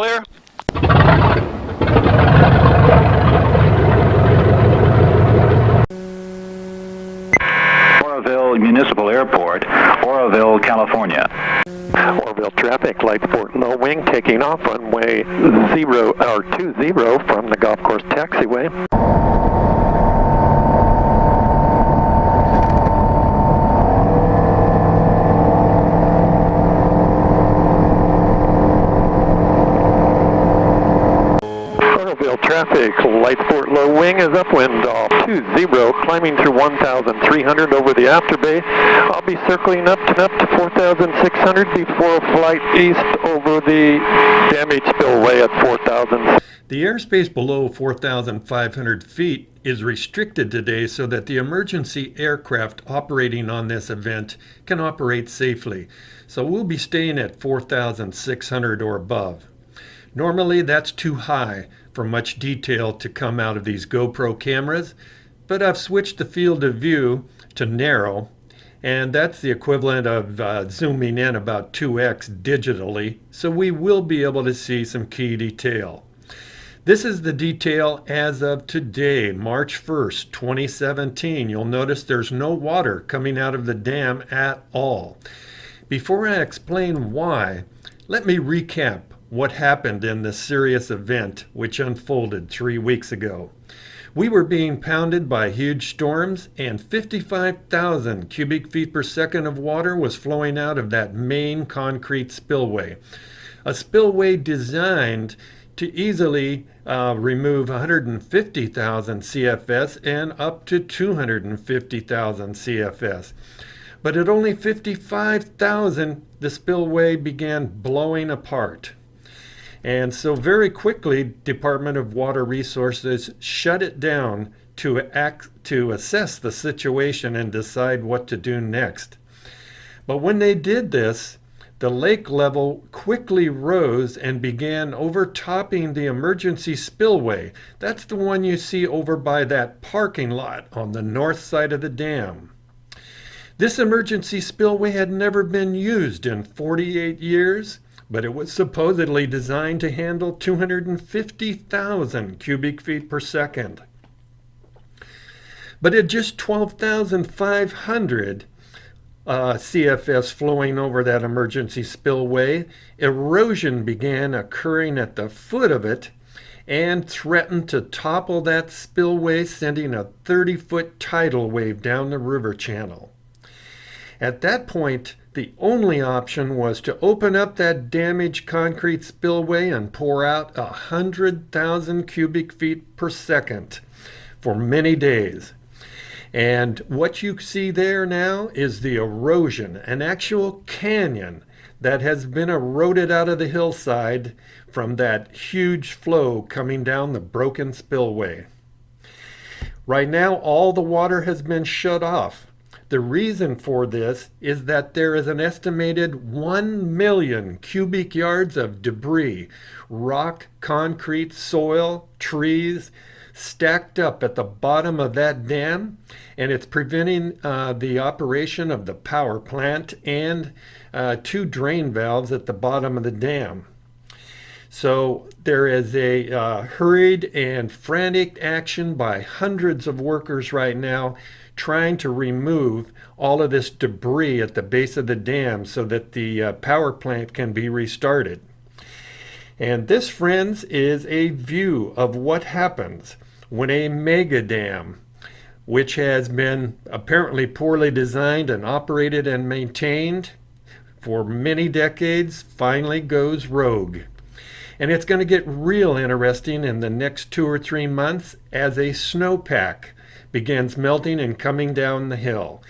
clear. Oroville Municipal Airport, Oroville, California. Oroville traffic, light port low wing, taking off runway 20 from the golf course taxiway. Oroville traffic, light port low wing is upwind off 20, climbing through 1,300 over the afterbay. I'll be circling up to 4,600 before a flight east over the damaged spillway at 4,000. The airspace below 4,500 feet is restricted today so that the emergency aircraft operating on this event can operate safely. So we'll be staying at 4,600 or above. Normally that's too high for much detail to come out of these GoPro cameras, but I've switched the field of view to narrow, and that's the equivalent of zooming in about 2x digitally, so we will be able to see some key detail. This is the detail as of today, March 1st, 2017. You'll notice there's no water coming out of the dam at all. Before I explain why, let me recap what happened in this serious event which unfolded 3 weeks ago. We were being pounded by huge storms, and 55,000 cubic feet per second of water was flowing out of that main concrete spillway. A spillway designed to easily remove 150,000 CFS and up to 250,000 CFS. But at only 55,000, the spillway began blowing apart. And so very quickly, Department of Water Resources shut it down to assess the situation and decide what to do next. But when they did this, the lake level quickly rose and began overtopping the emergency spillway. That's the one you see over by that parking lot on the north side of the dam. This emergency spillway had never been used in 48 years, but it was supposedly designed to handle 250,000 cubic feet per second. But at just 12,500 CFS flowing over that emergency spillway, erosion began occurring at the foot of it and threatened to topple that spillway, sending a 30-foot tidal wave down the river channel. At that point, the only option was to open up that damaged concrete spillway and pour out 100,000 cubic feet per second for many days. And what you see there now is the erosion, an actual canyon that has been eroded out of the hillside from that huge flow coming down the broken spillway. Right now, all the water has been shut off. The reason for this is that there is an estimated 1 million cubic yards of debris, rock, concrete, soil, trees, stacked up at the bottom of that dam, and it's preventing the operation of the power plant and 2 drain valves at the bottom of the dam. So there is a hurried and frantic action by hundreds of workers right now trying to remove all of this debris at the base of the dam so that the power plant can be restarted. And this, friends, is a view of what happens when a mega dam, which has been apparently poorly designed and operated and maintained for many decades, finally goes rogue. And it's going to get real interesting in the next 2 or 3 months as a snowpack begins melting and coming down the hill.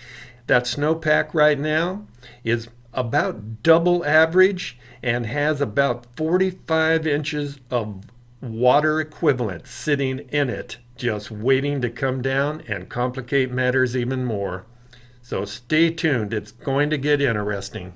That snowpack right now is about double average and has about 45 inches of water equivalent sitting in it, just waiting to come down and complicate matters even more. So stay tuned, it's going to get interesting.